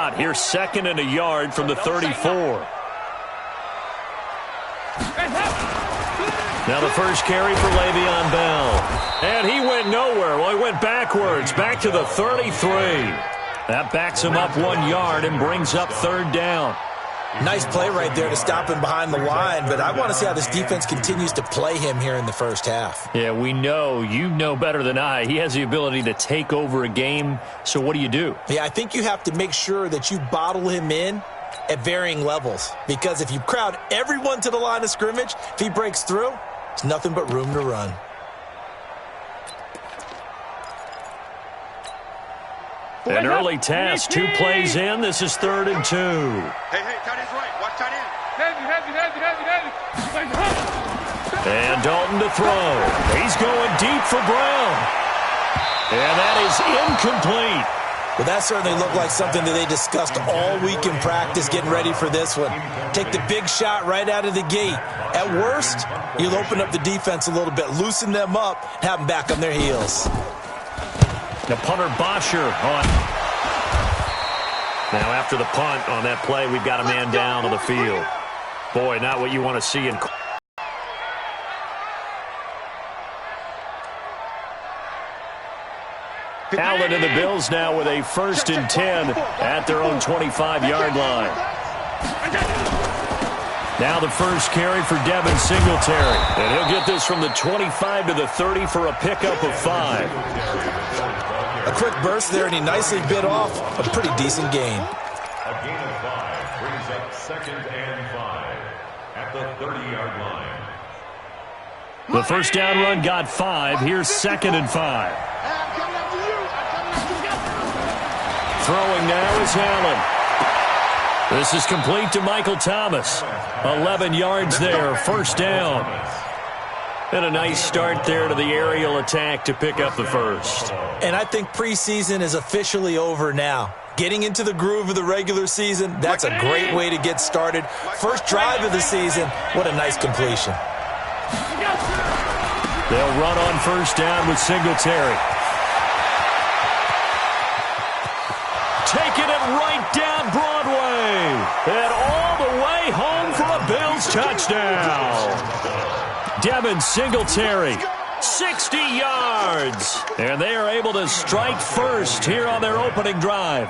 shot. Here's 2nd and a yard from the 34. Now the first carry for Le'Veon Bell. And he went nowhere. Well, he went backwards, back to the 33. That backs him up 1 yard and brings up 3rd down. Nice play right there to stop him behind the line, but I want to see how this defense continues to play him here in the first half. Yeah, we know. You know better than I. He has the ability to take over a game, so what do? Yeah, I think you have to make sure that you bottle him in at varying levels, because if you crowd everyone to the line of scrimmage, if he breaks through, it's nothing but room to run. An early task, 2 plays in. This is 3rd and 2. Hey, tight end's right. Watch tight end. And Dalton to throw. He's going deep for Brown. And that is incomplete. Well, that certainly looked like something that they discussed all week in practice getting ready for this one. Take the big shot right out of the gate. At worst, you'll open up the defense a little bit, loosen them up, have them back on their heels. The punter Bosher on. Now after the punt on that play, we've got a man down on the field. Boy, not what you want to see in. Allen and the Bills now with a 1st and 10 at their own 25-yard line. Now the first carry for Devin Singletary. And he'll get this from the 25 to the 30 for a pickup of 5. A quick burst there, and he nicely bit off a pretty decent gain. A gain of 5 brings up 2nd and 5 at the 30-yard line. The first down run got 5. Here's 2nd and 5. Throwing now is Allen. This is complete to Michael Thomas. 11 yards there, 1st down. And a nice start there to the aerial attack to pick up the 1st. And I think preseason is officially over now. Getting into the groove of the regular season, that's a great way to get started. First drive of the season, what a nice completion. They'll run on 1st down with Singletary. Taking it right down Broadway. And all the way home for a Bills touchdown. Devin Singletary, 60 yards. And they are able to strike first here on their opening drive.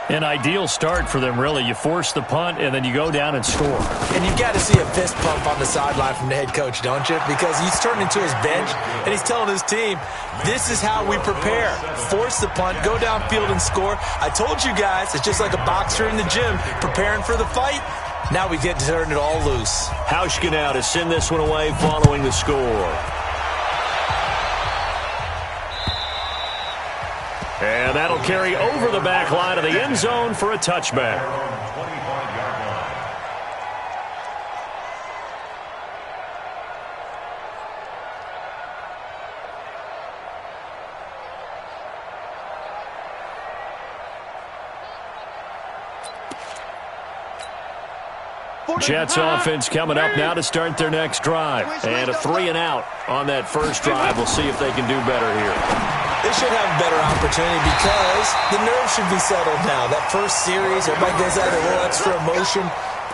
An ideal start for them, really. You force the punt, and then you go down and score. And you've got to see a fist pump on the sideline from the head coach, don't you? Because he's turned into his bench, and he's telling his team, this is how we prepare. Force the punt, go downfield and score. I told you guys, it's just like a boxer in the gym preparing for the fight. Now we get to turn it all loose. Hauschka now to send this one away following the score. And that'll carry over the back line of the end zone for a touchback. Jets offense coming up now to start their next drive. And a 3 and out on that first drive. We'll see if they can do better here. They should have a better opportunity because the nerves should be settled now. That first series, everybody goes out a little extra emotion.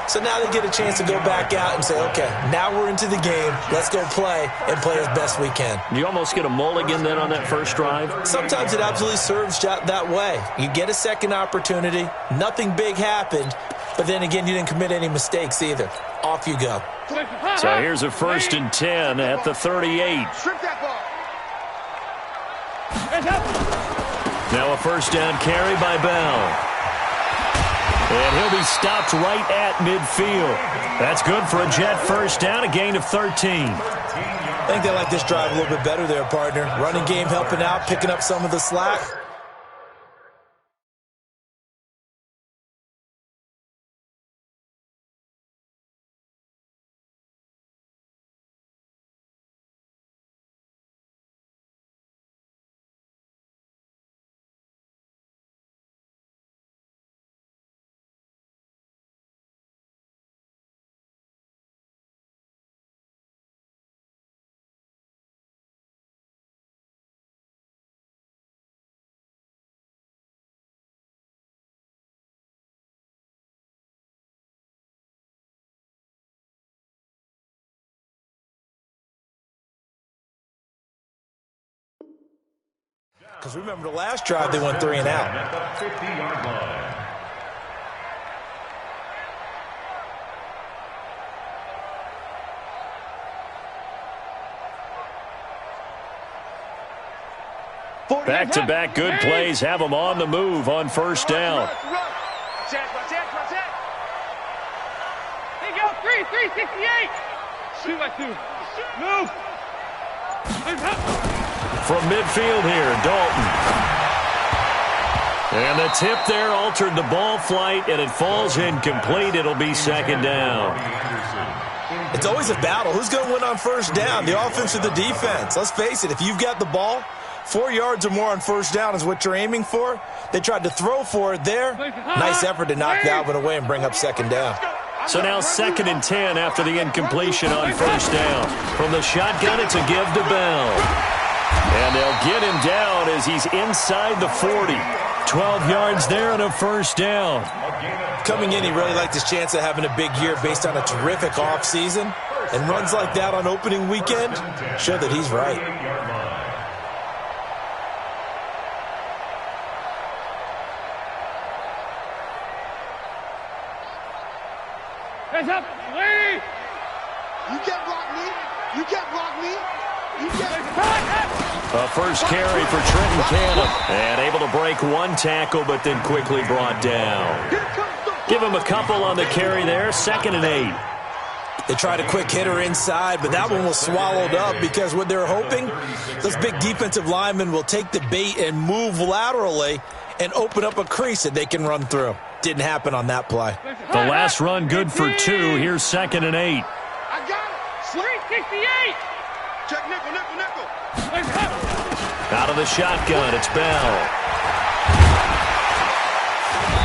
So now they get a chance to go back out and say, okay, now we're into the game. Let's go play and play as best we can. You almost get a mulligan then on that first drive? Sometimes it absolutely serves that way. You get a second opportunity. Nothing big happened. But then again, you didn't commit any mistakes either. Off you go. So here's a 1st and 10 at the 38. Now a first down carry by Bell. And he'll be stopped right at midfield. That's good for a Jet first down, a gain of 13. I think they like this drive a little bit better there, partner. Running game helping out, picking up some of the slack. Because remember the last drive, they went 3 and out. At the 50-yard line. Back-to-back good plays have them on the move on first down. There you go, 368. Shoot like 2. Move. From midfield here, Dalton. And the tip there altered the ball flight, and it falls incomplete. It'll be second down. It's always a battle. Who's going to win on first down, the offense or the defense? Let's face it, if you've got the ball, 4 yards or more on first down is what you're aiming for. They tried to throw for it there. Nice effort to knock that one away and bring up second down. So now 2nd and 10 after the incompletion on first down. From the shotgun, it's a give to Bell. And they'll get him down as he's inside the 40. 12 yards there and a first down. Coming in, he really liked his chance of having a big year based on a terrific offseason. And runs like that on opening weekend show that he's right. Hands up, Lee! You can't block me. You can't block me. You can't. A first carry for Trenton Cannon. And able to break one tackle, but then quickly brought down. Give him a couple on the carry there. 2nd and 8. They tried a quick hitter inside, but that one was swallowed up because what they're hoping, those big defensive linemen will take the bait and move laterally and open up a crease that they can run through. Didn't happen on that play. The last run good for 2. Here's 2nd and 8. I got it. 368. Check nickel, nickel, nickel. Out of the shotgun, it's Bell.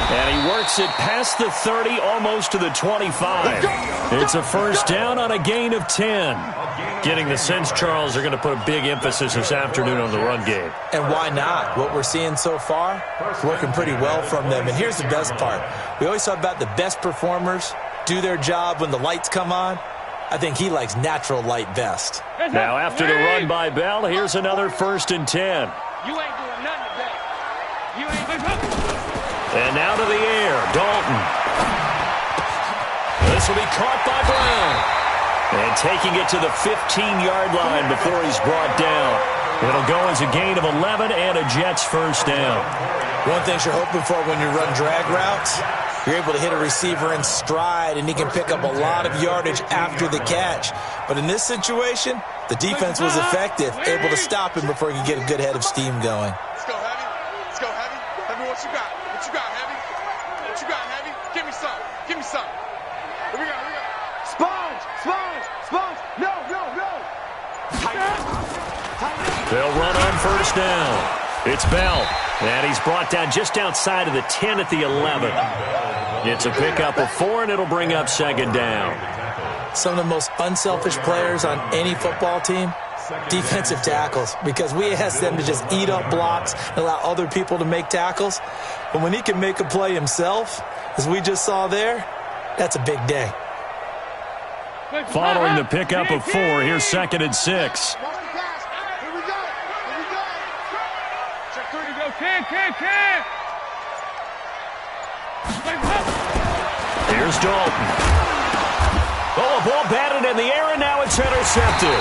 And he works it past the 30, almost to the 25. It's a first down on a gain of 10. Getting the sense, Charles, they're going to put a big emphasis this afternoon on the run game. And why not? What we're seeing so far, it's working pretty well from them. And here's the best part. We always talk about the best performers do their job when the lights come on. I think he likes natural light best. Now, after the run by Bell, here's another 1st and 10. You ain't doing nothing today. You ain't. And now to the air, Dalton. This will be caught by Brown. And taking it to the 15-yard line before he's brought down. It'll go as a gain of 11 and a Jets first down. One thing you're hoping for when you run drag routes, you're able to hit a receiver in stride, and he can pick up a lot of yardage after the catch. But in this situation, the defense was effective, able to stop him before he could get a good head of steam going. Let's go, Heavy. Let's go, Heavy. Heavy, what you got? What you got, Heavy? What you got, Heavy? Give me some. Give me some. Here we go, here we go. Sponge, sponge, sponge. No, no, no. They'll run on first down. It's Bell. And he's brought down just outside of the 10 at the 11. It's a pickup of 4, and it'll bring up second down. Some of the most unselfish players on any football team, defensive tackles, because we ask them to just eat up blocks and allow other people to make tackles. But when he can make a play himself, as we just saw there, that's a big day. Following the pickup of 4, here's 2nd and 6. Here we go. Here we go. Check 30, go, can. Here's Dalton. Oh, a ball batted in the air, and now it's intercepted.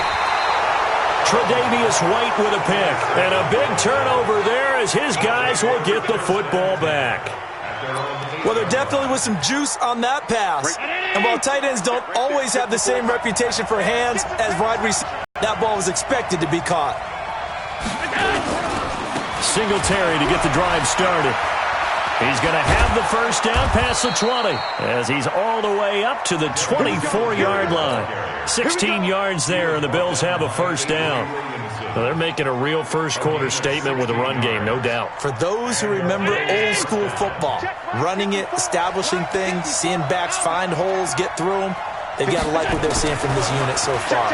Tre'Davious White with a pick. And a big turnover there as his guys will get the football back. Well, there definitely was some juice on that pass. And while tight ends don't always have the same reputation for hands as wide receivers, that ball was expected to be caught. Singletary to get the drive started. He's going to have the first down past the 20 as he's all the way up to the 24-yard line. 16 yards there, and the Bills have a first down. Well, they're making a real first-quarter statement with a run game, no doubt. For those who remember old-school football, running it, establishing things, seeing backs find holes, get through them, they've got to like what they're seeing from this unit so far.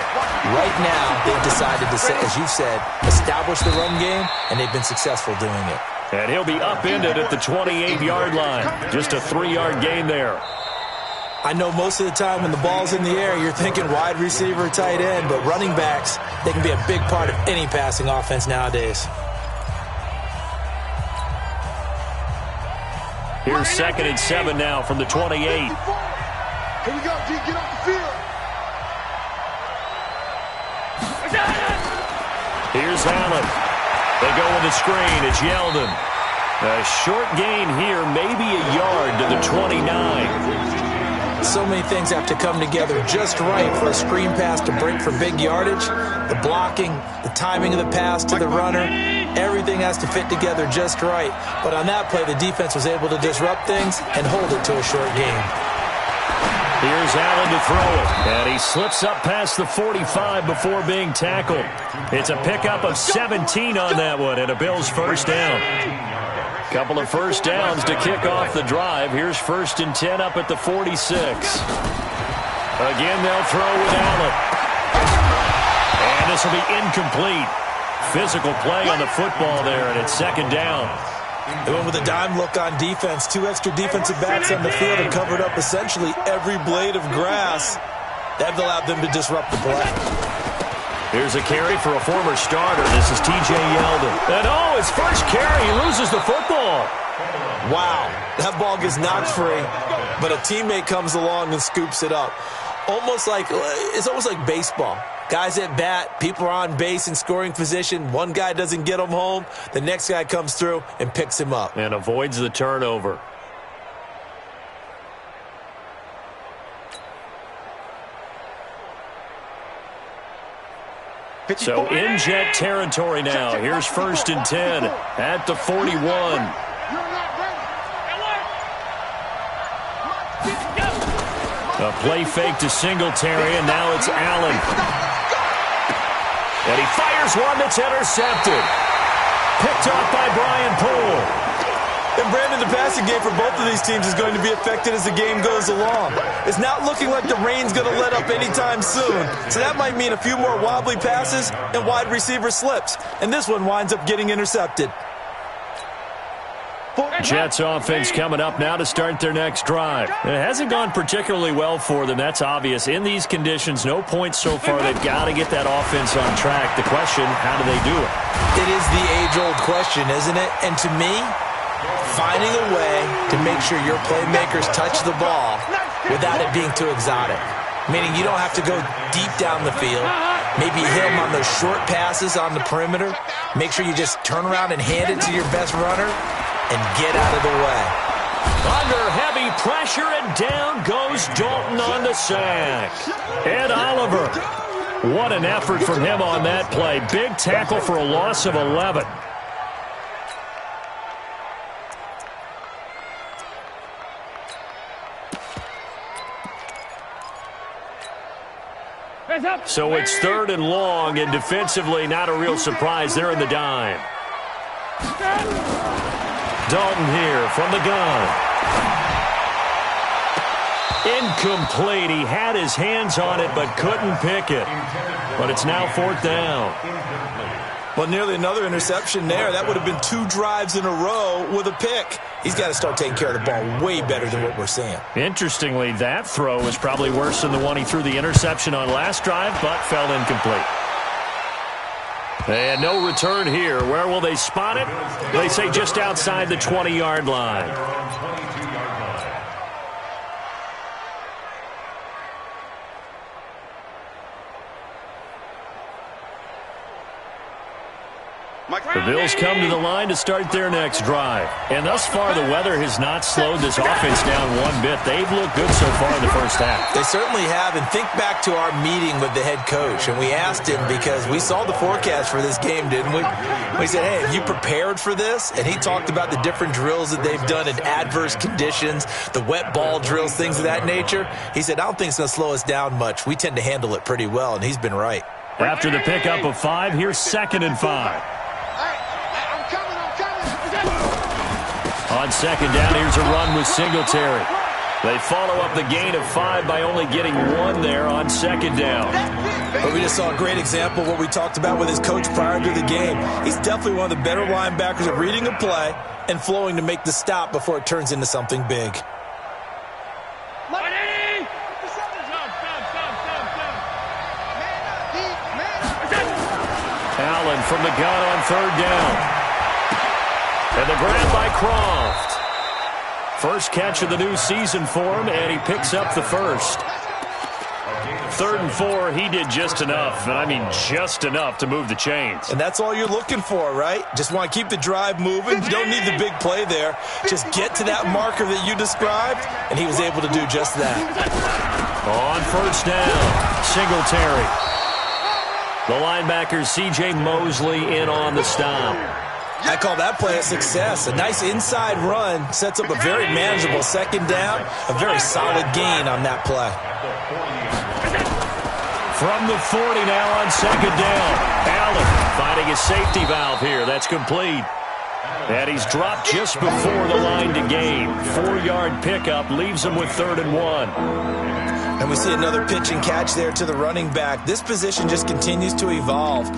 Right now, they've decided to, as you said, establish the run game, and they've been successful doing it. And he'll be upended at the 28-yard line. Just a 3-yard gain there. I know most of the time when the ball's in the air, you're thinking wide receiver, tight end, but running backs, they can be a big part of any passing offense nowadays. Here's 2nd and 7 now from the 28. Here we go, D. Get off the field. Here's Allen. They go with the screen. It's Yeldon. A short gain here, maybe a yard to the 29. So many things have to come together just right for a screen pass to break for big yardage. The blocking, the timing of the pass to the runner, everything has to fit together just right. But on that play, the defense was able to disrupt things and hold it to a short gain. Here's Allen to throw it, and he slips up past the 45 before being tackled. It's a pickup of 17 on that one, and a Bills first down. Couple of first downs to kick off the drive. Here's 1st and 10 up at the 46. Again, they'll throw with Allen. And this will be incomplete. Physical play on the football there, and it's 2nd down. They went with a dime look on defense. 2 extra defensive backs on the field and covered up essentially every blade of grass. That allowed them to disrupt the play. Here's a carry for a former starter. This is T.J. Yeldon. And his first carry, he loses the football. Wow, that ball gets knocked free, but a teammate comes along and scoops it up. It's almost like baseball. Guys at bat, people are on base in scoring position. One guy doesn't get him home. The next guy comes through and picks him up. And avoids the turnover. So in Jet territory now. Here's 1st and 10 at the 41. A play fake to Singletary, and now it's Allen. And he fires one that's intercepted. Picked off by Brian Poole. And Brandon, the passing game for both of these teams is going to be affected as the game goes along. It's not looking like the rain's going to let up anytime soon. So that might mean a few more wobbly passes and wide receiver slips. And this one winds up getting intercepted. Jets offense coming up now to start their next drive. It hasn't gone particularly well for them. That's obvious. In these conditions, no points so far. They've got to get that offense on track. The question, how do they do it? It is the age-old question, isn't it? And to me, finding a way to make sure your playmakers touch the ball without it being too exotic. Meaning you don't have to go deep down the field. Maybe hit them on those short passes on the perimeter. Make sure you just turn around and hand it to your best runner and get out of the way. Under heavy pressure, and down goes Dalton on the sack. Ed Oliver. What an effort from him on that play. Big tackle for a loss of 11. So it's 3rd and long, and defensively not a real surprise. They're in the dime. Dalton here from the gun. Incomplete. He had his hands on it but couldn't pick it. But it's now 4th down. Well, nearly another interception there. That would have been 2 drives in a row with a pick. He's got to start taking care of the ball way better than what we're seeing. Interestingly, that throw was probably worse than the one he threw the interception on last drive, but fell incomplete. And no return here. Where will they spot it? They say just outside the 20-yard line. The Bills come to the line to start their next drive. And thus far, the weather has not slowed this offense down one bit. They've looked good so far in the first half. They certainly have. And think back to our meeting with the head coach. And we asked him, because we saw the forecast for this game, didn't we? We said, hey, have you prepared for this? And he talked about the different drills that they've done in adverse conditions, the wet ball drills, things of that nature. He said, I don't think it's going to slow us down much. We tend to handle it pretty well, and he's been right. After the pickup of 5, here's 2nd and 5. On 2nd down, here's a run with Singletary. They follow up the gain of 5 by only getting 1 there on 2nd down. But we just saw a great example of what we talked about with his coach prior to the game. He's definitely one of the better linebackers at reading a play and flowing to make the stop before it turns into something big. Allen from the gun on 3rd down. And the grab by Croft. First catch of the new season for him, and he picks up the first. 3rd and 4, he did just enough, and I mean just enough to move the chains. And that's all you're looking for, right? Just want to keep the drive moving. You don't need the big play there. Just get to that marker that you described, and he was able to do just that. On first down, Singletary. The linebacker C.J. Mosley in on the stop. I call that play a success. A nice inside run sets up a very manageable second down, a very solid gain on that play. From the 40 now on second down. Allen finding a safety valve here. That's complete. And he's dropped just before the line to gain. 4-yard pickup leaves him with 3rd and 1. And we see another pitch and catch there to the running back. This position just continues to evolve.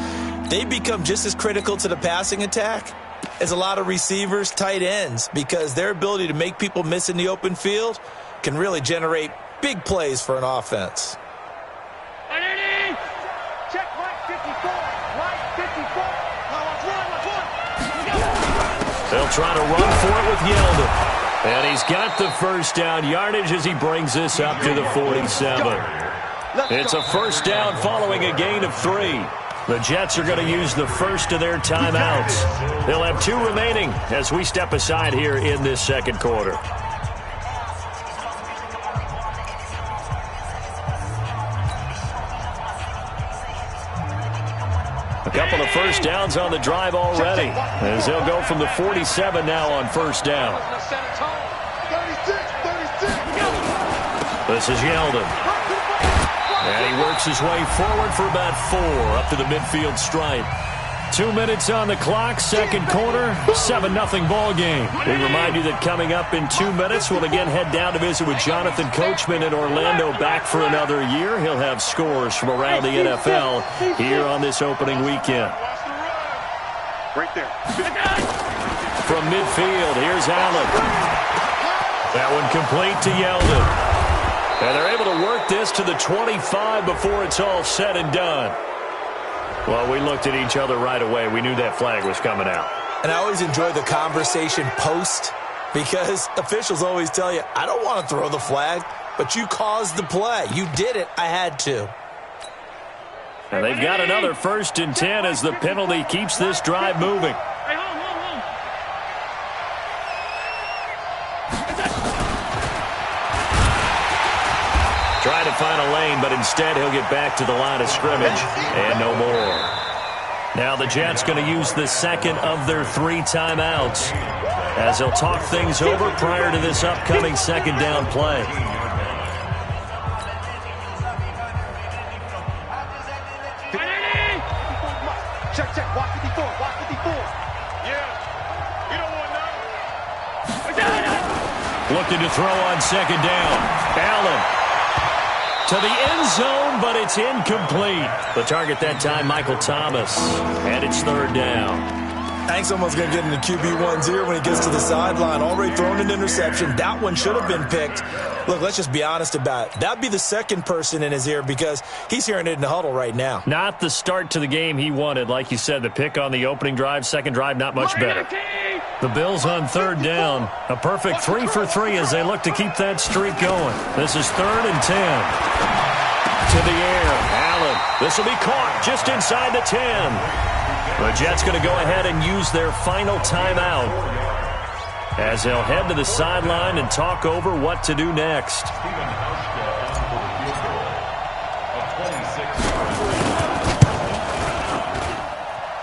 They become just as critical to the passing attack as a lot of receivers, tight ends, because their ability to make people miss in the open field can really generate big plays for an offense. Check right 54. Right 54. They'll try to run for it with Yeldon. And he's got the first down yardage as he brings this up to the 47. It's a first down following a gain of 3. The Jets are going to use the first of their timeouts. They'll have 2 remaining as we step aside here in this second quarter. A couple of first downs on the drive already, as they'll go from the 47 now on first down. This is Yeldon. And he works his way forward for about 4 up to the midfield stripe. 2 minutes on the clock, second quarter, 7-0 ball game. We remind you that coming up in 2 minutes, we'll again head down to visit with Jonathan Coachman in Orlando, back for another year. He'll have scores from around the NFL here on this opening weekend. Right there. From midfield, here's Allen. That one complete to Yeldon. And they're able to work this to the 25 before it's all said and done. Well, we looked at each other right away. We knew that flag was coming out. And I always enjoy the conversation post, because officials always tell you, I don't want to throw the flag, but you caused the play. You did it. I had to. And they've got another 1st and 10 as the penalty keeps this drive moving. Trying to find a lane, but instead he'll get back to the line of scrimmage and no more. Now the Jets going to use the second of their 3 timeouts as they'll talk things over prior to this upcoming second down play. Check. Walk 54. Walk 54. Yeah. You don't want that. Looking to throw on second down. Allen to the end zone, but it's incomplete. The target that time, Michael Thomas. And it's 3rd down. Hank's almost going to get into QB1's ear when he gets to the sideline. Already thrown an interception. That one should have been picked. Look, let's just be honest about it. That'd be the second person in his ear because he's hearing it in the huddle right now. Not the start to the game he wanted. Like you said, the pick on the opening drive, second drive, not much better. The Bills on 3rd down. A perfect 3 for 3 as they look to keep that streak going. This is 3rd and 10. To the air. Allen. This will be caught just inside the 10. The Jets going to go ahead and use their final timeout as they'll head to the sideline and talk over what to do next.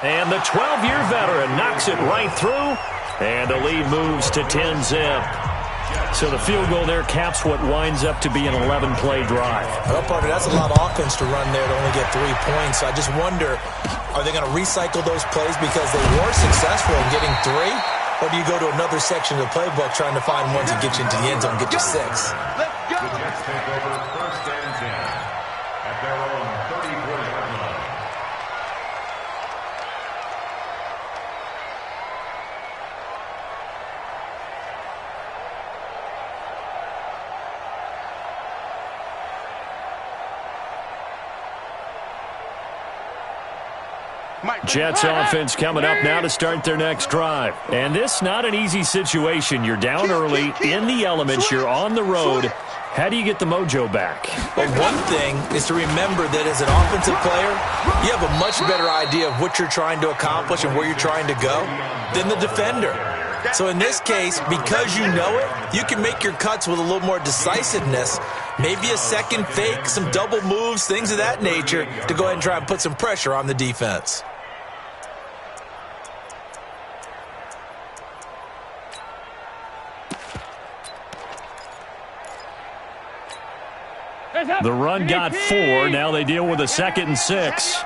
And the 12-year veteran knocks it right through, and the lead moves to 10-zip. So the field goal there caps what winds up to be an 11-play drive. Well, partner, that's a lot of offense to run there to only get 3 points. So I just wonder, are they going to recycle those plays because they were successful in getting 3? Or do you go to another section of the playbook trying to find ones that get you into the end zone and get you 6? The Jets take over 1st and 10 at their own 34-yard line. Jets offense coming up now to start their next drive. And this not an easy situation. You're down early, in the elements, you're on the road. How do you get the mojo back? Well, one thing is to remember that as an offensive player, you have a much better idea of what you're trying to accomplish and where you're trying to go than the defender. So in this case, because you know it, you can make your cuts with a little more decisiveness, maybe a second fake, some double moves, things of that nature, to go ahead and try and put some pressure on the defense. The run got 4. Now they deal with a 2nd and 6.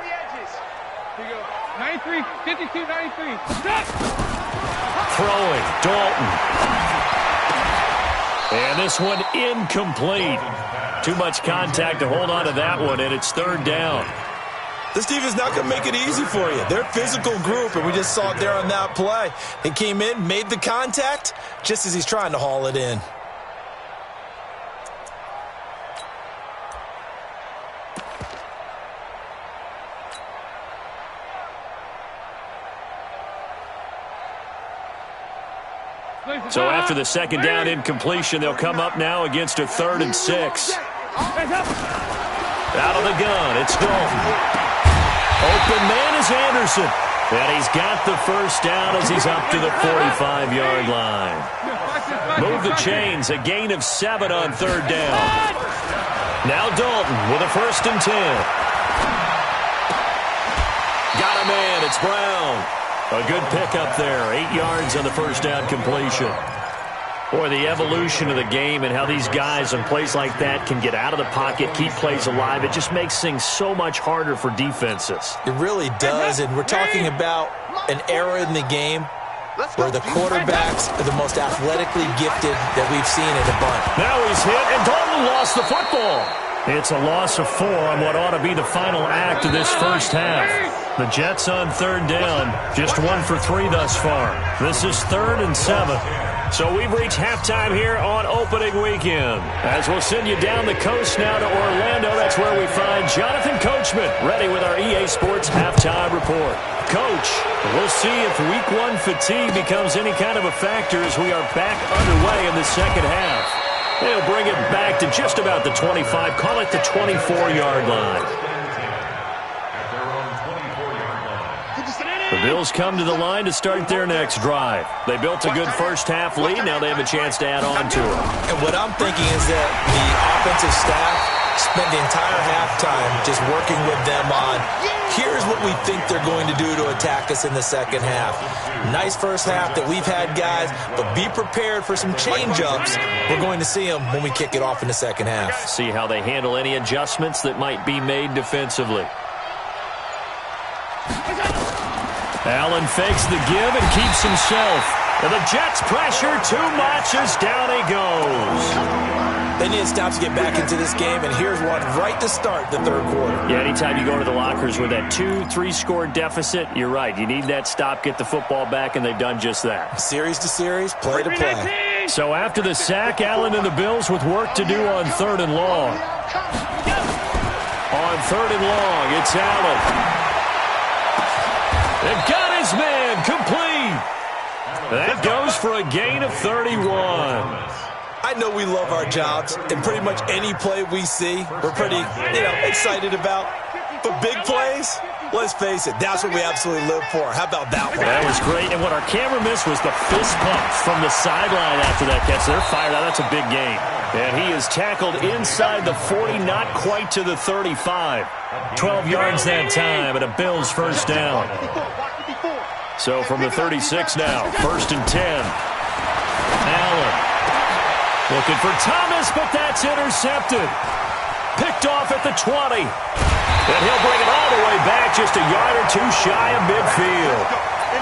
93, 52, 93. Stop! Throwing, Dalton. And this one incomplete. Too much contact to hold on to that one, and it's 3rd down. This defense not going to make it easy for you. They're a physical group, and we just saw it there on that play. He came in, made the contact, just as he's trying to haul it in. So after the 2nd down incompletion, they'll come up now against a 3rd and 6. Out of the gun, it's Dalton. Open man is Anderson. And he's got the 1st down as he's up to the 45-yard line. Move the chains, a gain of 7 on 3rd down. Now Dalton with a 1st and 10. Got a man, it's Brown. A good pickup there, 8 yards on the 1st down completion. Boy, the evolution of the game and how these guys in plays like that can get out of the pocket, keep plays alive, it just makes things so much harder for defenses. It really does, and we're talking about an era in the game where the quarterbacks are the most athletically gifted that we've seen in a bunch. Now he's hit, and Dalton lost the football. It's a loss of 4 on what ought to be the final act of this first half. The Jets on 3rd down, just 1 for 3 thus far. This is 3rd and 7. So we've reached halftime here on opening weekend. As we'll send you down the coast now to Orlando, that's where we find Jonathan Coachman, ready with our EA Sports halftime report. Coach, we'll see if Week 1 fatigue becomes any kind of a factor as we are back underway in the second half. They'll bring it back to just about the 25, call it the 24-yard line. The Bills come to the line to start their next drive. They built a good first half lead. Now they have a chance to add on to it. And what I'm thinking is that the offensive staff spent the entire halftime just working with them on, here's what we think they're going to do to attack us in the second half. Nice first half that we've had, guys, but be prepared for some change-ups. We're going to see them when we kick it off in the second half. See how they handle any adjustments that might be made defensively. Allen fakes the give and keeps himself. And the Jets pressure too much as down he goes. They need to stop to get back into this game, and here's one right to start the 3rd quarter. Yeah, anytime you go to the lockers with that 2-3 score deficit, you're right. You need that stop, get the football back, and they've done just that. Series to series, play to play. So after the sack, Allen and the Bills with work to do on 3rd and long. On 3rd and long, it's Allen. And got his man complete. That goes for a gain of 31. I know we love our jobs, and pretty much any play we see, we're pretty, excited about. But big plays, let's face it, that's what we absolutely live for. How about that one? That was great, and what our camera missed was the fist pump from the sideline after that catch. They're fired out. That's a big gain. And he is tackled inside the 40, not quite to the 35. 12 yards that time, and a Bills first down. So from the 36 now, 1st and 10. Allen looking for Thomas, but that's intercepted. Picked off at the 20. And he'll bring it all the way back, just a yard or 2 shy of midfield.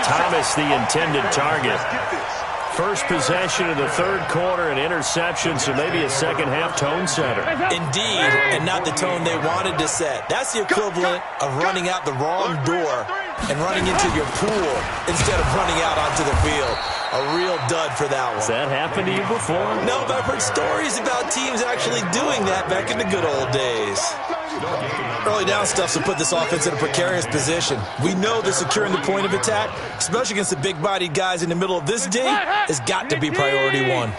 Thomas, the intended target. First possession of the 3rd quarter, an interception, so maybe a second half tone setter. Indeed, and not the tone they wanted to set. That's the equivalent of running out the wrong door and running into your pool instead of running out onto the field. A real dud for that one. Has that happened to you before? No, but I've heard stories about teams actually doing that back in the good old days. Early down stuff to put this offense in a precarious position. We know that securing the point of attack, especially against the big-bodied guys in the middle of this D, has got to be priority one.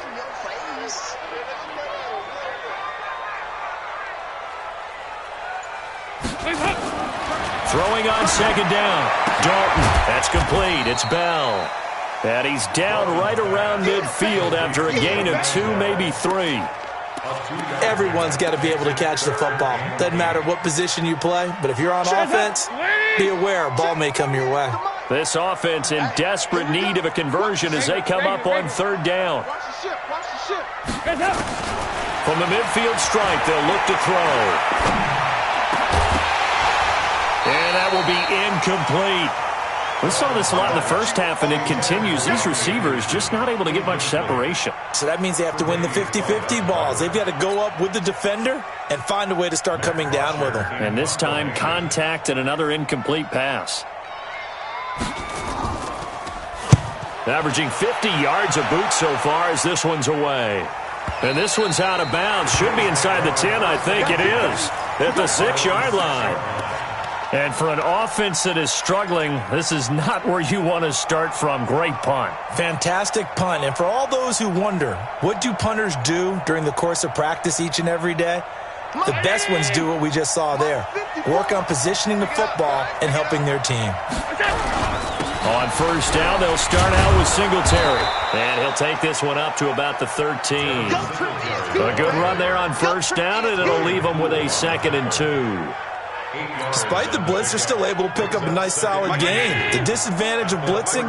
Throwing on second down. Dalton. That's complete. It's Bell. And he's down right around midfield after a gain of 2, maybe 3. Everyone's got to be able to catch the football. Doesn't matter what position you play, but if you're on offense, be aware a ball may come your way. This offense in desperate need of a conversion as they come up on third down. From the midfield stripe, they'll look to throw. And that will be incomplete. We saw this a lot in the first half, and it continues. These receivers just not able to get much separation. So that means they have to win the 50-50 balls. They've got to go up with the defender and find a way to start coming down with them. And this time, contact and another incomplete pass. Averaging 50 yards a boot so far as this one's away. And this one's out of bounds. Should be inside the 10, I think it is. At the 6-yard line. And for an offense that is struggling, this is not where you want to start from. Great punt. Fantastic punt. And for all those who wonder, what do punters do during the course of practice each and every day? The best ones do what we just saw there. Work on positioning the football and helping their team. On first down, they'll start out with Singletary. And he'll take this one up to about the 13. A good run there on first down, and it'll leave them with a 2nd and 2. Despite the blitz, they're still able to pick up a nice solid gain. The disadvantage of blitzing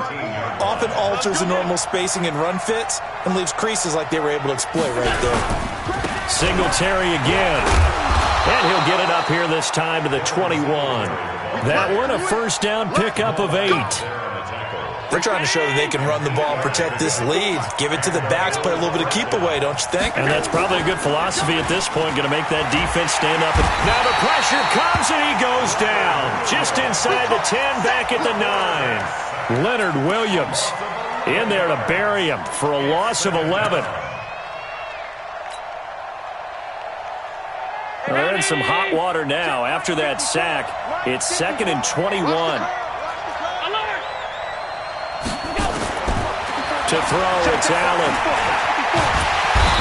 often alters the normal spacing and run fits and leaves creases like they were able to exploit right there. Singletary again. And he'll get it up here this time to the 21. That one a first down pickup of 8. They're trying to show that they can run the ball and protect this lead. Give it to the backs, play a little bit of keep away, don't you think? And that's probably a good philosophy at this point. Going to make that defense stand up. Now the pressure comes and he goes down. Just inside the 10, back at the 9. Leonard Williams in there to bury him for a loss of 11. They're in some hot water now. After that sack, it's 2nd and 21. To throw, it's Allen.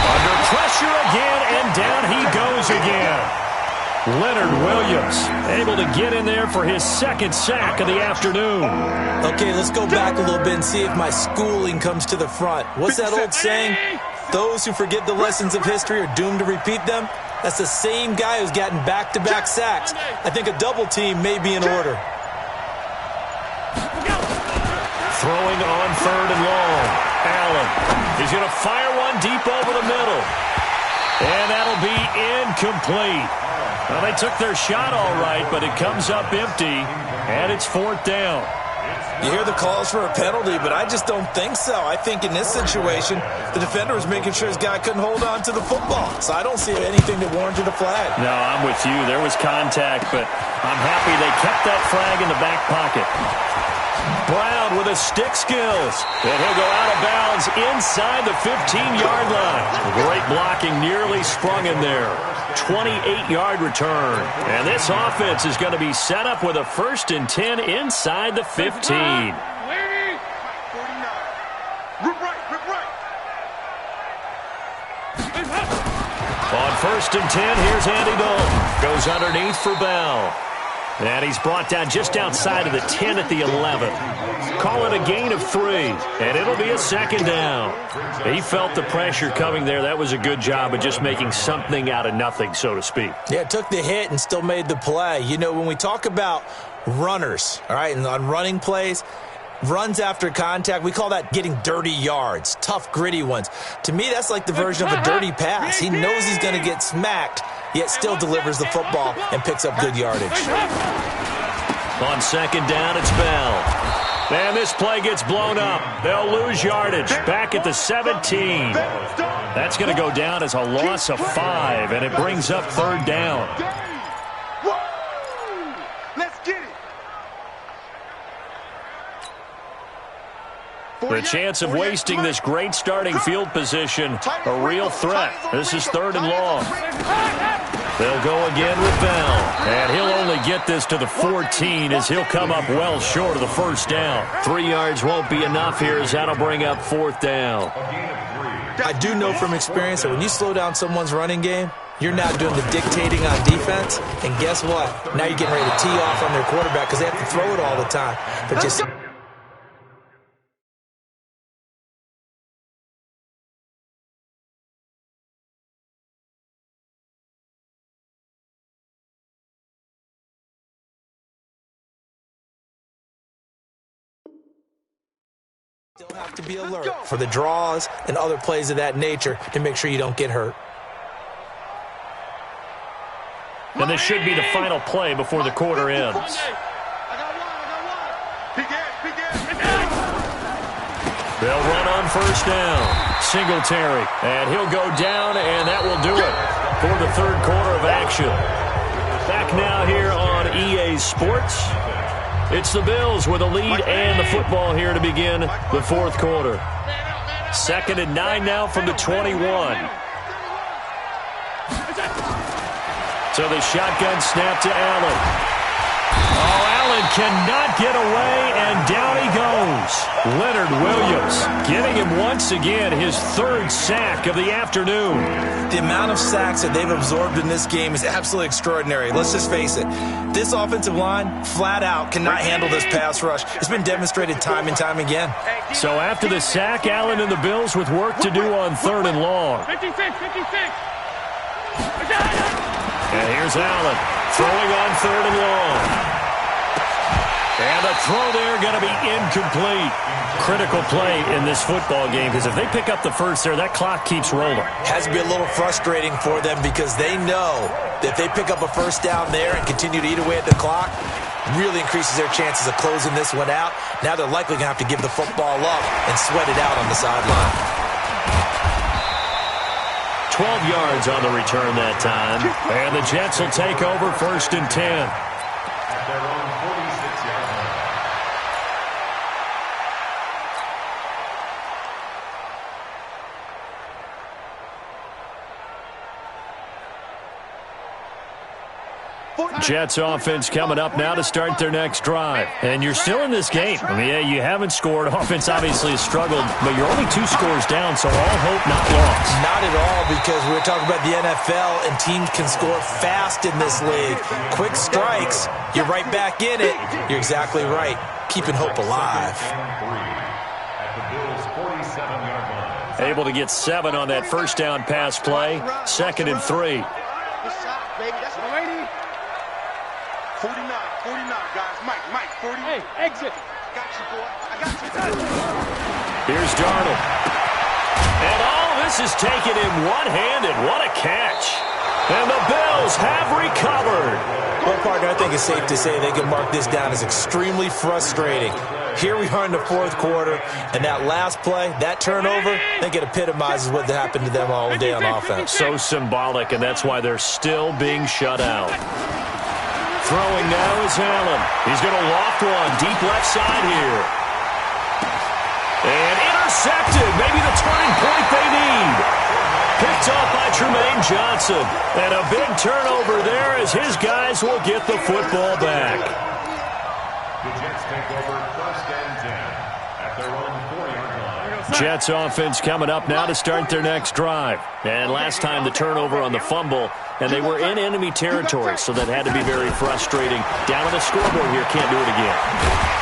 Under pressure again, and down he goes again. Leonard Williams able to get in there for his 2nd sack of the afternoon. Okay, let's go back a little bit and see if my schooling comes to the front. What's that old saying? Those who forget the lessons of history are doomed to repeat them. That's the same guy who's gotten back-to-back sacks. I think a double team may be in order. Throwing on 3rd and long. Allen. He's going to fire one deep over the middle. And that'll be incomplete. Well, they took their shot all right, but it comes up empty. And it's 4th down. You hear the calls for a penalty, but I just don't think so. I think in this situation, the defender was making sure his guy couldn't hold on to the football. So I don't see anything that warranted a flag. No, I'm with you. There was contact, but I'm happy they kept that flag in the back pocket. Brown with his stick skills. And he'll go out of bounds inside the 15-yard line. Great blocking, nearly sprung in there. 28-yard return. And this offense is going to be set up with a 1st and 10 inside the 15. On 1st and 10, here's Andy Dalton. Goes underneath for Bell. And he's brought down just outside of the 10 at the 11. Call it a gain of 3, and it'll be a 2nd down. He felt the pressure coming there. That was a good job of just making something out of nothing, so to speak. Yeah, took the hit and still made the play. You know, when we talk about runners, all right, and on running plays, runs after contact, we call that getting dirty yards, tough, gritty ones. To me, that's like the version of a dirty pass. He knows he's going to get smacked, yet still delivers the football and picks up good yardage. On 2nd down, it's Bell. And this play gets blown up. They'll lose yardage back at the 17. That's going to go down as a loss of 5, and it brings up 3rd down. Let's get it. The chance of wasting this great starting field position, a real threat. This is 3rd and long. They'll go again with Bell. And he'll only get this to the 14 as he'll come up well short of the first down. 3 yards won't be enough here as that'll bring up 4th down. I do know from experience that when you slow down someone's running game, you're not doing the dictating on defense. And guess what? Now you're getting ready to tee off on their quarterback because they have to throw it all the time. But just... still have to be alert for the draws and other plays of that nature to make sure you don't get hurt. And this should be the final play before the quarter ends. They'll run on first down. Singletary. And he'll go down, and that will do it for the 3rd quarter of action. Back now here on EA Sports. It's the Bills with a lead and the football here to begin the 4th quarter. 2nd and 9 now from the 21. So the shotgun snap to Allen. Oh, Allen cannot get away, and down he goes. Leonard Williams getting him once again his 3rd sack of the afternoon. The amount of sacks that they've absorbed in this game is absolutely extraordinary. Let's just face it. This offensive line, flat out, cannot handle this pass rush. It's been demonstrated time and time again. So after the sack, Allen and the Bills with work to do on 3rd and long. 56. And here's Allen throwing on 3rd and long. And the throw there going to be incomplete. Critical play in this football game because if they pick up the first there, that clock keeps rolling. Has to be a little frustrating for them because they know that if they pick up a first down there and continue to eat away at the clock, really increases their chances of closing this one out. Now they're likely going to have to give the football up and sweat it out on the sideline. 12 yards on the return that time. And the Jets will take over 1st and 10. At their own 46-yard line. Jets offense coming up now to start their next drive. And you're still in this game. I mean, yeah, you haven't scored. Offense obviously has struggled, but you're only 2 scores down, so all hope not lost. Not at all, because we're talking about the NFL, and teams can score fast in this league. Quick strikes, you're right back in it. You're exactly right. Keeping hope alive. At the Bills' 47-yard line. Able to get 7 on that first down pass play. 2nd and 3. 49, guys. Mike, 40. Hey, exit. Got you, boy. I got you. Here's Darnold. And all this is taken in one-handed. What a catch. And the Bills have recovered. Well, partner, I think it's safe to say they can mark this down as extremely frustrating. Here we are in the 4th quarter, and that last play, that turnover, I think it epitomizes what happened to them all day on offense. So symbolic, and that's why they're still being shut out. Throwing now is Allen. He's going to loft one deep left side here. And intercepted. Maybe the turning point they need. Picked off by Tremaine Johnson. And a big turnover there as his guys will get the football back. The Jets take over 1st and 10 at their own 4-yard line. Jets offense coming up now to start their next drive. And last time the turnover on the fumble, and they were in enemy territory, so that had to be very frustrating. Down on the scoreboard here, can't do it again.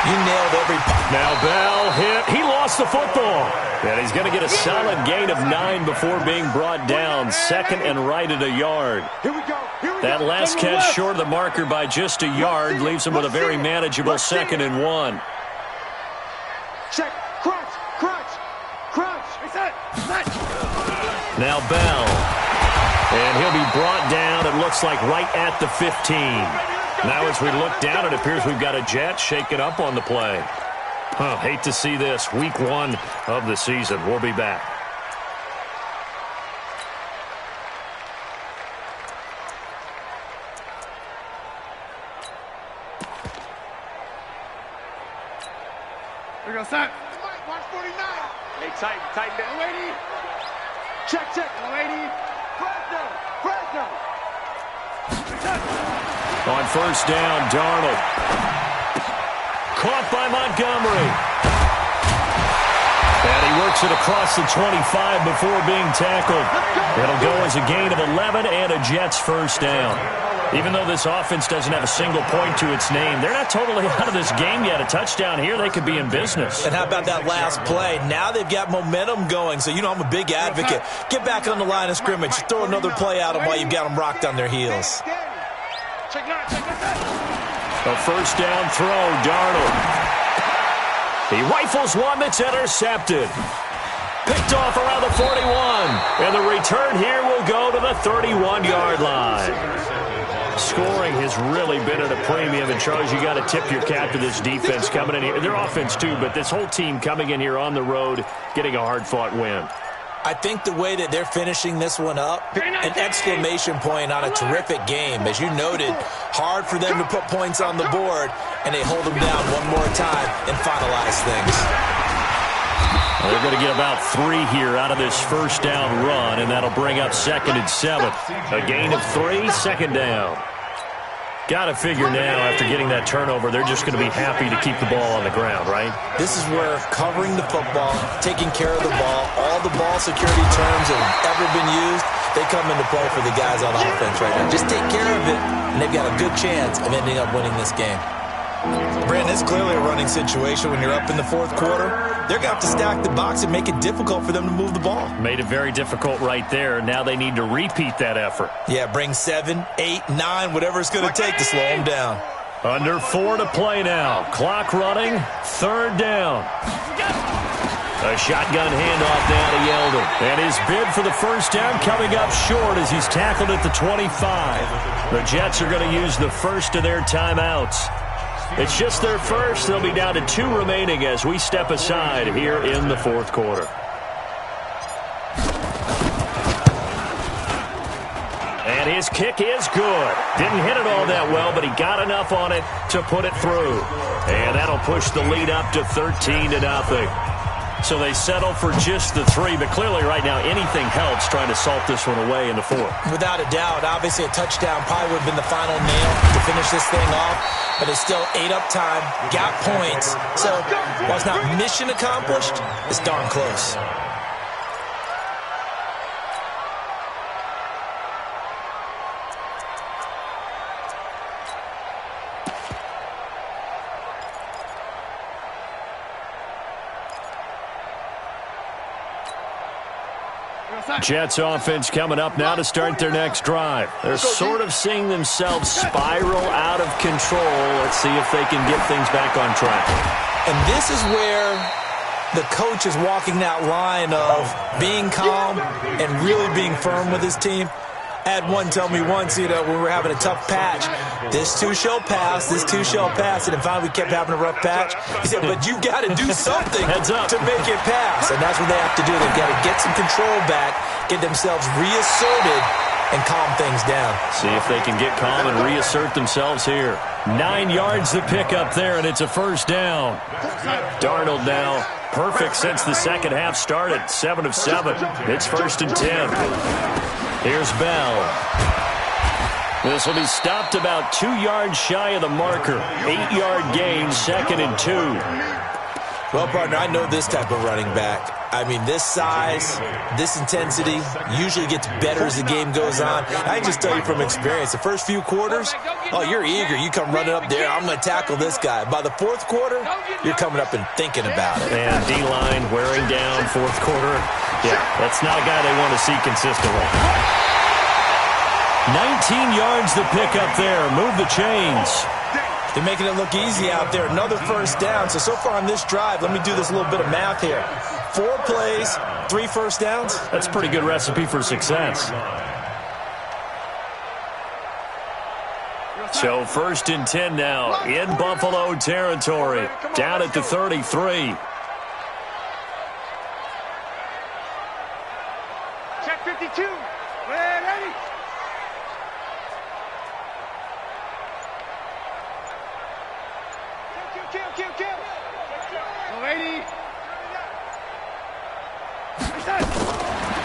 You nailed every... Now Bell hit. He lost the football. And he's going to get a solid gain of 9 before being brought down. 2nd and right at a yard. Here we go. That last catch short of the marker by just a yard leaves him with a very manageable 2nd and 1. Check. Crunch. Reset. Now Bell. And he'll be brought down, it looks like, right at the 15. Now as we look down, it appears we've got a Jet shaking up on the play. Hate to see this. Week 1 of the season. We'll be back. Here we go, set. Hey, tighten down. Lady. Check. Lady. Fresno. On first down, Darnold. Caught by Montgomery. And he works it across the 25 before being tackled. It'll go as a gain of 11 and a Jets first down. Even though this offense doesn't have a single point to its name, they're not totally out of this game yet. A touchdown here, they could be in business. And how about that last play? Now they've got momentum going, so I'm a big advocate. Get back on the line of scrimmage. Throw another play at them while you've got them rocked on their heels. A first down throw, Darnold. He rifles one that's intercepted. Picked off around the 41. And the return here will go to the 31-yard line. Scoring has really been at a premium. And, Charles, you got to tip your cap to this defense coming in here. Their offense, too, but this whole team coming in here on the road, getting a hard-fought win. I think the way that they're finishing this one up, an exclamation point on a terrific game. As you noted, hard for them to put points on the board, and they hold them down one more time and finalize things. They're going to get about 3 here out of this first down run, and that'll bring up 2nd and 7. A gain of 3, 2nd down. Got to figure now, after getting that turnover, they're just going to be happy to keep the ball on the ground, right? This is where covering the football, taking care of the ball, all the ball security terms that have ever been used, they come into play for the guys on offense right now. Just take care of it, and they've got a good chance of ending up winning this game. Brandon, it's clearly a running situation when you're up in the fourth quarter. They're going to have to stack the box and make it difficult for them to move the ball. Made it very difficult right there. Now they need to repeat that effort. Yeah, bring 7, 8, 9, whatever it's going to take to slow them down. Under 4 to play now. Clock running. 3rd down. A shotgun handoff down to Yeldon. And his bid for the first down coming up short as he's tackled at the 25. The Jets are going to use the first of their timeouts. It's just their first. They'll be down to 2 remaining as we step aside here in the fourth quarter. And his kick is good. Didn't hit it all that well, but he got enough on it to put it through. And that'll push the lead up to 13-0. So they settle for just the 3, but clearly right now anything helps trying to salt this one away in the 4th. Without a doubt, obviously a touchdown probably would have been the final nail to finish this thing off, but it's still 8 up time, got points. So while it's not mission accomplished, it's darn close. Jets offense coming up now to start their next drive. They're sort of seeing themselves spiral out of control. Let's see if they can get things back on track. And this is where the coach is walking that line of being calm and really being firm with his team. I had one tell me once, when we were having a tough patch, this too shall pass, this too shall pass. And finally we kept having a rough patch. He said, but you got to do something to make it pass. And that's what they have to do. They've got to get some control back, get themselves reasserted, and calm things down. See if they can get calm and reassert themselves here. 9 yards to pick up there, and it's a first down. Darnold now perfect since the second half started. 7 of 7. It's 1st and 10. Here's Bell. This will be stopped about 2 yards shy of the marker. 8-yard gain, 2nd and 2. Well, partner, I know this type of running back. I mean, this size, this intensity usually gets better as the game goes on. I can just tell you from experience, the first few quarters, you're eager. You come running up there, I'm going to tackle this guy. By the fourth quarter, you're coming up and thinking about it. And D-line wearing down fourth quarter. Yeah, that's not a guy they want to see consistently. 19 yards to pick up there. Move the chains. They're making it look easy out there. Another first down. So far on this drive, let me do this little bit of math here. 4 plays, 3 first downs. That's a pretty good recipe for success. So 1st and 10 now in Buffalo territory. Down at the 33. Check 52. Ready? Kill. Ready?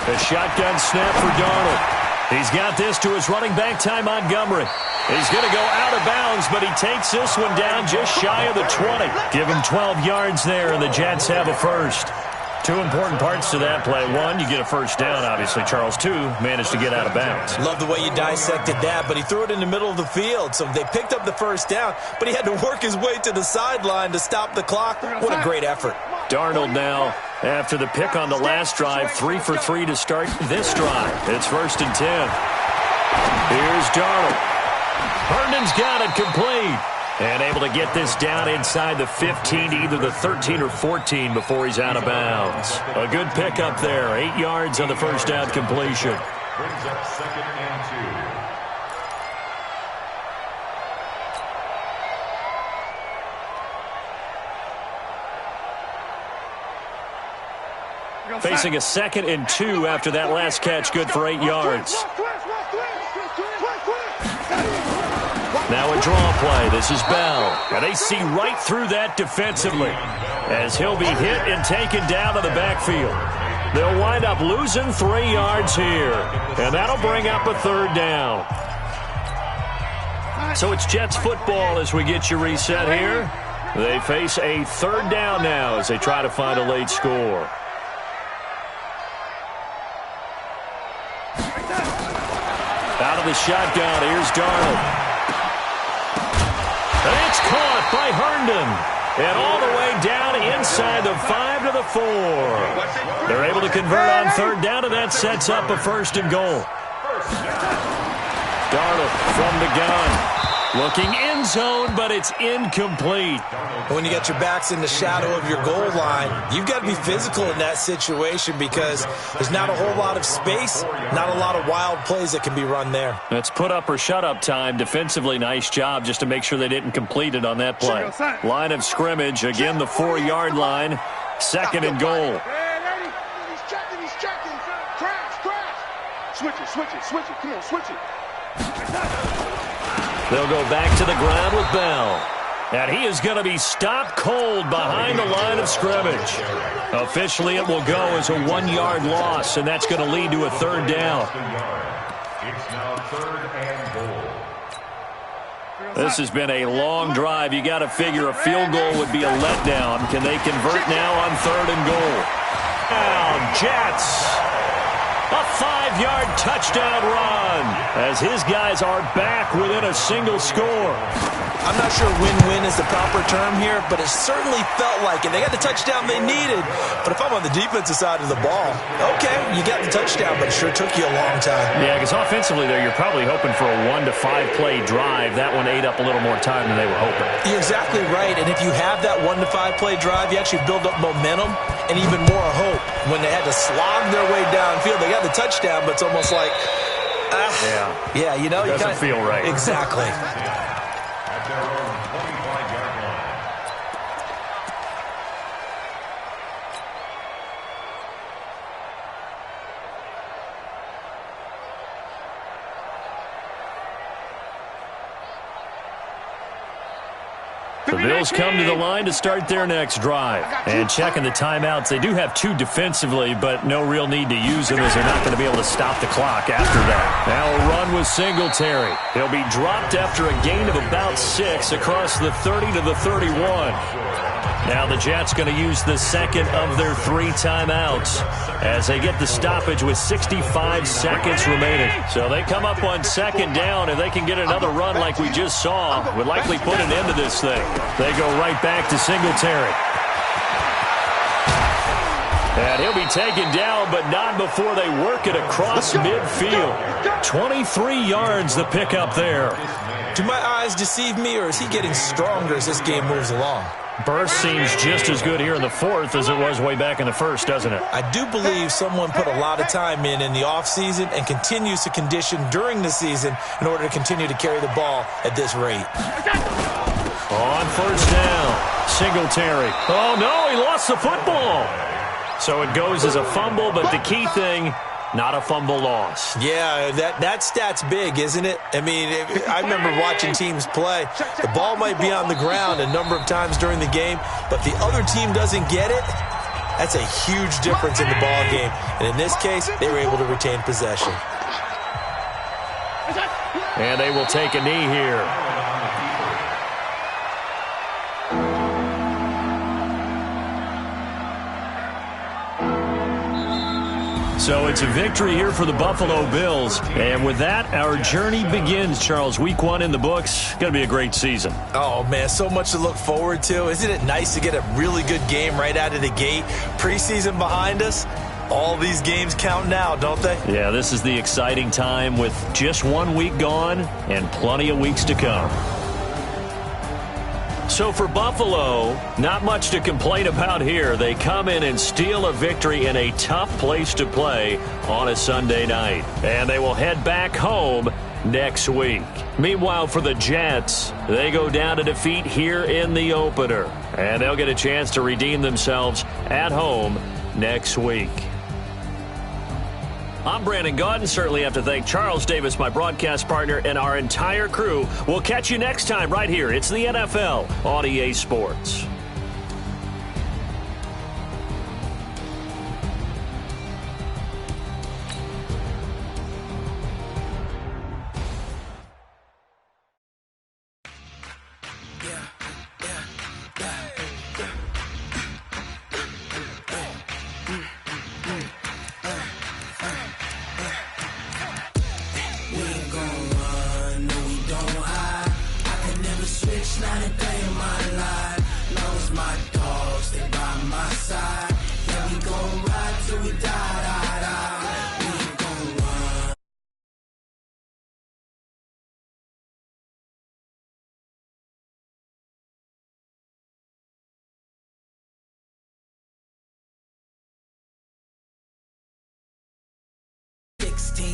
A shotgun snap for Darnold. He's got this to his running back, Ty Montgomery. He's going to go out of bounds, but he takes this one down just shy of the 20. Give him 12 yards there, and the Jets have a first. Two important parts to that play. One, you get a first down, obviously. Charles, two, managed to get out of bounds. Love the way you dissected that, but he threw it in the middle of the field. So they picked up the first down, but he had to work his way to the sideline to stop the clock. What a great effort. Darnold now, after the pick on the last drive, 3 for 3 to start this drive. It's 1st and 10. Here's Darnold. Herndon's got it complete. And able to get this down inside the 15 to either the 13 or 14 before he's out of bounds. A good pickup there. 8 yards on the first down completion. Brings up 2nd and 2. Facing a 2nd and 2 after that last catch, good for 8 yards. Now a draw play. This is Bell. And they see right through that defensively as he'll be hit and taken down to the backfield. They'll wind up losing 3 yards here. And that'll bring up a 3rd down. So it's Jets football as we get you reset here. They face a 3rd down now as they try to find a late score. Out of the shotgun, here's Darnold. And it's caught by Herndon. And all the way down inside the 5 to the 4. They're able to convert on 3rd down, and that sets up a 1st and goal. Darnold from the gun. Looking end zone, but it's incomplete. When you got your backs in the shadow of your goal line, you've got to be physical in that situation because there's not a whole lot of space, not a lot of wild plays that can be run there. That's put up or shut up time. Defensively, nice job just to make sure they didn't complete it on that play. Line of scrimmage, again the 4-yard line. 2nd and goal. He's checking. Crash. Switch it. Come on, switch it. They'll go back to the ground with Bell. And he is going to be stopped cold behind the line of scrimmage. Officially, it will go as a 1-yard loss, and that's going to lead to a 3rd down. It's now 3rd and goal. This has been a long drive. You got to figure a field goal would be a letdown. Can they convert now on 3rd and goal? Now, Jets. A 5-yard touchdown run as his guys are back within a single score. I'm not sure win-win is the proper term here, but it certainly felt like it. They got the touchdown they needed, but if I'm on the defensive side of the ball, okay, you got the touchdown, but it sure took you a long time. Yeah, because offensively there, you're probably hoping for a 1 to 5 play drive. That one ate up a little more time than they were hoping. You're exactly right, and if you have that 1 to 5 play drive, you actually build up momentum and even more hope. When they had to slog their way downfield, they got the touchdown, but it's almost like, yeah, you know, doesn't feel right. Exactly. At their own 25-yard line. The Bills come to the line to start their next drive. And checking the timeouts, they do have 2 defensively, but no real need to use them as they're not going to be able to stop the clock after that. Now a run with Singletary. He'll be dropped after a gain of about 6 across the 30 to the 31. Now the Jets going to use the 2nd of their 3 timeouts as they get the stoppage with 65 seconds remaining. So they come up on 2nd down, and they can get another run like we just saw. Would likely put an end to this thing. They go right back to Singletary. And he'll be taken down, but not before they work it across midfield. 23 yards the pickup there. Do my eyes deceive me, or is he getting stronger as this game moves along? Burst seems just as good here in the 4th as it was way back in the 1st, doesn't it? I do believe someone put a lot of time in the offseason and continues to condition during the season in order to continue to carry the ball at this rate. On 1st down, Singletary. Oh, no, he lost the football. So it goes as a fumble, but the key thing, not a fumble loss. Yeah, that stat's big, isn't it? I mean, I remember watching teams play. The ball might be on the ground a number of times during the game, but the other team doesn't get it. That's a huge difference in the ball game. And in this case, they were able to retain possession. And they will take a knee here. So it's a victory here for the Buffalo Bills. And with that, our journey begins, Charles. Week 1 in the books. Going to be a great season. Oh, man, so much to look forward to. Isn't it nice to get a really good game right out of the gate? Preseason behind us. All these games count now, don't they? Yeah, this is the exciting time with just 1 week gone and plenty of weeks to come. So for Buffalo, not much to complain about here. They come in and steal a victory in a tough place to play on a Sunday night. And they will head back home next week. Meanwhile, for the Jets, they go down to defeat here in the opener. And they'll get a chance to redeem themselves at home next week. I'm Brandon Gaudin. Certainly have to thank Charles Davis, my broadcast partner, and our entire crew. We'll catch you next time right here. It's the NFL on EA Sports.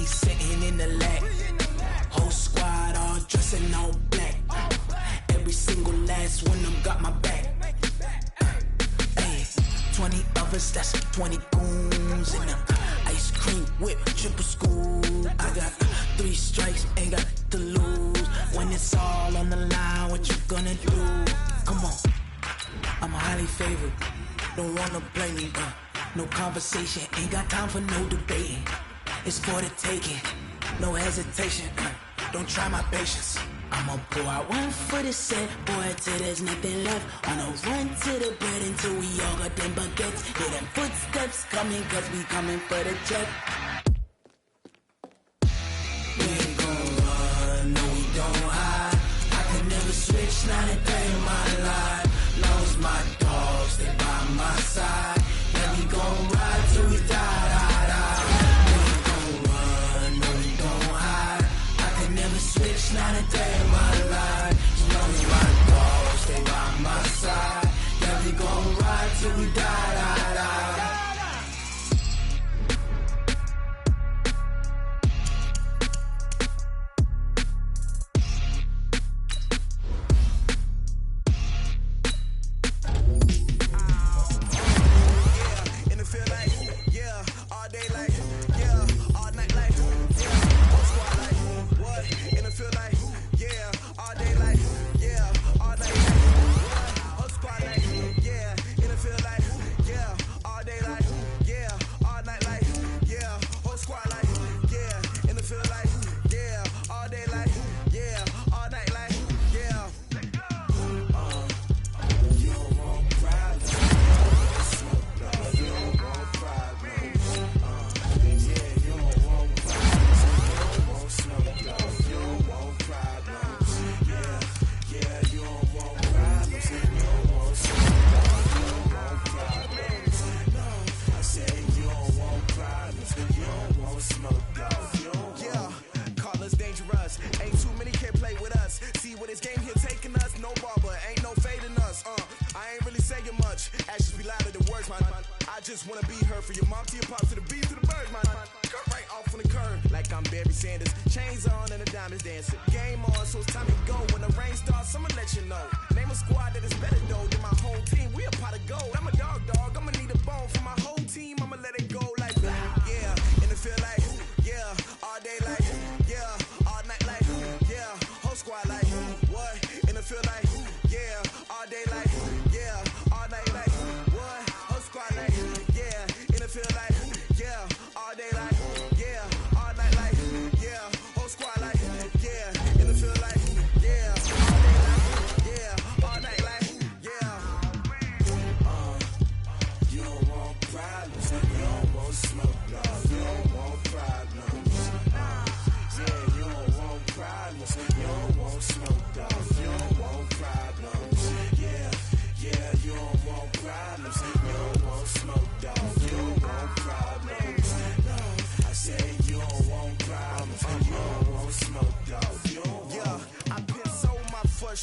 Sitting in the lag, whole squad all dressing all black. Every single last one of them got my back. Hey, 20 of us, that's 20 goons in them. Ice cream whip, triple scoop. I got 3 strikes, ain't got to lose. When it's all on the line, what you gonna do? Come on, I'm highly favored. Don't wanna play me, no conversation, ain't got time for no debating. It's for the taking, no hesitation. Don't try my patience. I'ma pour out one for the set, boy, till there's nothing left. On a run to the bread until we all got them baguettes. Hear them footsteps coming, cause we coming for the check. We ain't gon' run, no we don't hide. I can never switch, not a day in my life. Long as my dogs stay by my side. Yeah, we gon' ride till we die. Switch, not a day in my life. As long as my dogs stay by my side. Yeah, we gon' ride till we die. just wanna be her. For your mom to your pops to the beat to the birds, man. Cut right off on the curb like I'm Barry Sanders. Chains on and the diamonds dancing. Game on, so it's time to go. When the rain starts, I'ma let you know. Name a squad that is better though than my whole team. We a pot of gold. I'm a dog. I'ma need a bone for my whole team. I'ma let it go like yeah. And it feel like yeah. All day like yeah. All night like yeah. Whole squad like what? And it feel like yeah. All day like yeah. All night like what? Whole squad like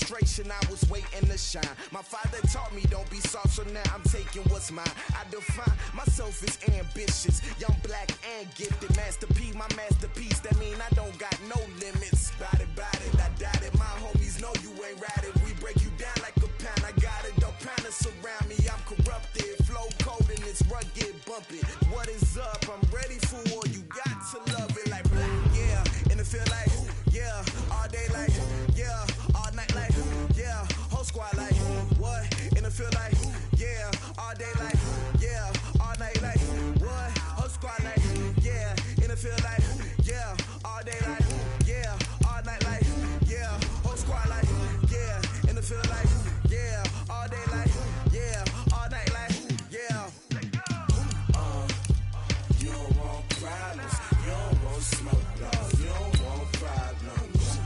frustration, I was waiting to shine. My father taught me don't be soft, so now I'm taking what's mine. I define myself as ambitious, young, black, and gifted. Master P, my masterpiece, that mean I don't got no limits. Bout it, I doubt it. My homies know you ain't ride it. We break you down like a pound. I got it, don't pound it surround me. I'm corrupted, flow cold and it's rugged, bump it. What is up? I'm ready for war. You got to love it like black, yeah. And it feel like, yeah. All day like, yeah. All night like, yeah. Whole squad like, what? And it feel like, yeah. All day like, yeah. All night like, what? Whole squad like, yeah. And it feel like, yeah. All day like, yeah. All night like, yeah. Whole squad like, yeah. And it feel like, yeah. All day like, yeah. All night like, yeah. You don't want problems. You don't want smoke, dog. You don't want problems.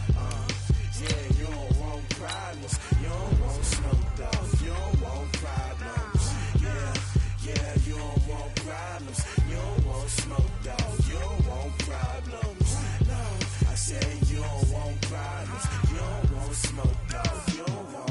Yeah, you don't want problems. You don't want smoke, dog. You don't want problems. Yeah, you don't want problems. You don't want smoke, dog. You don't want problems. No, I said you don't want problems. You don't want smoke, dog. You don't want.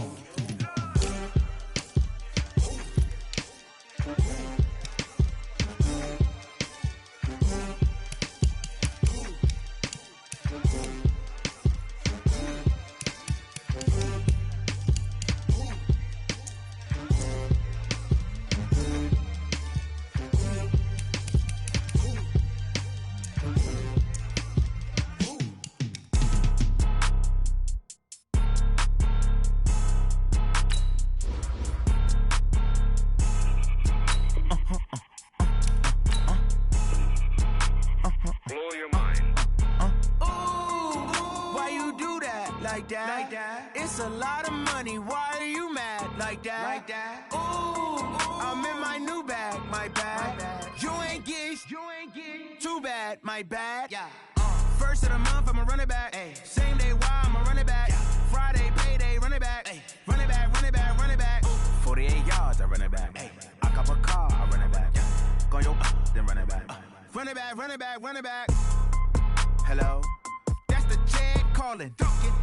It's a lot of money, why are you mad like that? Ooh, I'm in my new bag, my bad. You ain't get too bad, my bad. Yeah. First of the month, I'ma run it back. Ay. Same day, why I'ma run it back. Yeah. Friday, payday, run it back. Ay. Run it back, run it back, run it back. 48 yards, I run it back. Ay. I cop a car, I run it back. Yeah. Go your then run it back. Run it back, run it back, run it back. Hello? That's the check calling.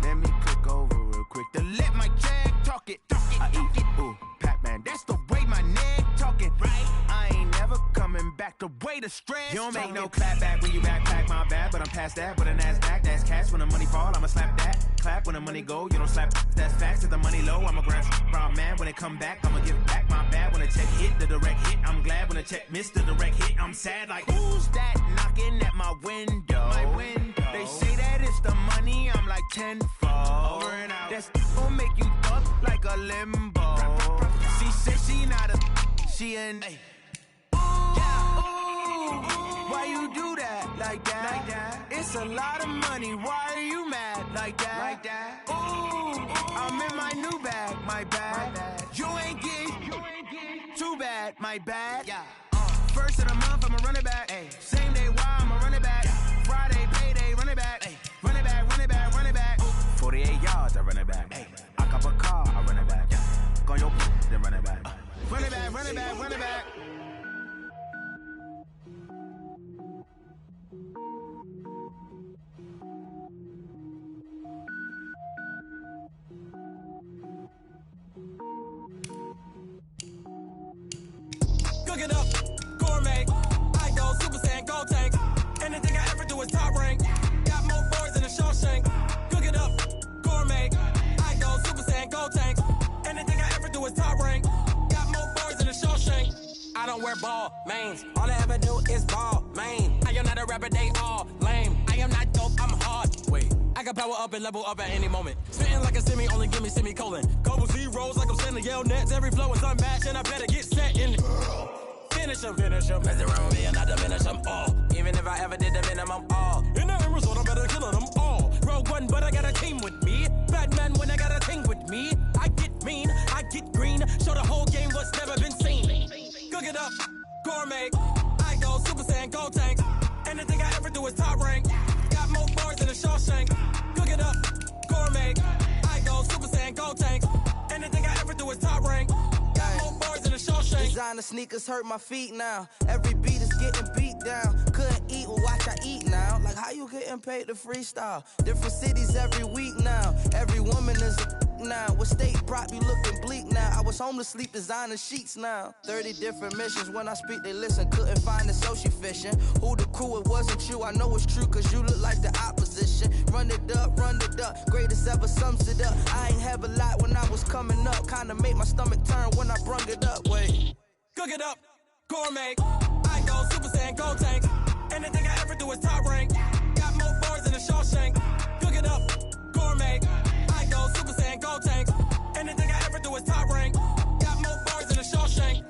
Let me click over real quick to let my check talk it. I eat it, ooh, Pac-Man. That's the way my neck talking. Right? I ain't never coming back the way the stress. You don't make no clap back when you backpack, my bad. But I'm past that, but a NASDAQ, that's cash. When the money fall, I'ma slap that. Clap when the money go, you don't slap. That's facts. If the money low, I'ma grab brown man. When it come back, I'ma give back my bad. When the check hit, the direct hit. I'm glad when the check missed the direct hit. I'm sad like, who's that knocking at my window? My window. They say that it's the money, I'm like tenfold. Over and out. That's gon' make you up like a limbo. She said she not a, she an. Ooh, why you do that like that? It's a lot of money, why are you mad like that? Ooh, I'm in my new bag, my bad. You ain't get too bad, my bad. Yeah. First of the month, I'ma run it back. Ay. Same day, why I'ma run it back. Friday, payday, run it back. Ay. Run it back, run it back, run it back. 48 yards, I run it back. Ay. I cop a car, I run it back. Go your then run it back. Run it back, run it back, run it back. Cook it up, gourmet. I go Super Saiyan, gold tank. Anything I ever do is top rank. Got more boys than a Shawshank. Cook it up, gourmet. I go Super Saiyan, gold tank. Anything I ever do is top rank. Got more boys than a Shawshank. I don't wear ball mains. All I ever do is ball main. I am not a rapper, they all lame. I am not dope, I'm hard. Wait, I can power up and level up at any moment. Spitting like a semi, only give me semicolon. Couple zeros like I'm sending yell nets. Every flow is unmatched and I better get set in. Finish him. Mess around with me and I diminish them all. Even if I ever did the minimum, all. In the end result, I'm better killing them all. Rogue One, but I got a team with me. Batman when I got a thing with me. I get mean, I get green. Show the whole game what's never been seen. Cook it up, gourmet. I go Super Saiyan, gold tank. Anything I ever do is top rank. Got more bars than a Shawshank. Cook it up, gourmet. I go Super Saiyan, gold tank. Anything I ever do is top rank. Got more bars than a Shawshank. Designer sneakers hurt my feet now. Every beat is getting beat down. Couldn't eat, well watch I eat now. Like how you getting paid to freestyle? Different cities every week now. Every woman is a now. What state brought me looking bleak now? I was homeless, sleep designing sheets now. 30 different missions. When I speak, they listen. Couldn't find the social fishing. Who the crew, it wasn't you. I know it's true, cause you look like the opposition. Run it up, greatest ever sums it up. I ain't have a lot when I was coming up. Kinda made my stomach turn when I brung it up. Wait. Cook it up, gourmet. I go Super Saiyan, go tank. Anything I ever do is top rank. Got more bars than a Shawshank. Cook it up, gourmet. I go Super Saiyan, go tank. Anything I ever do is top rank. Got more bars than a Shawshank.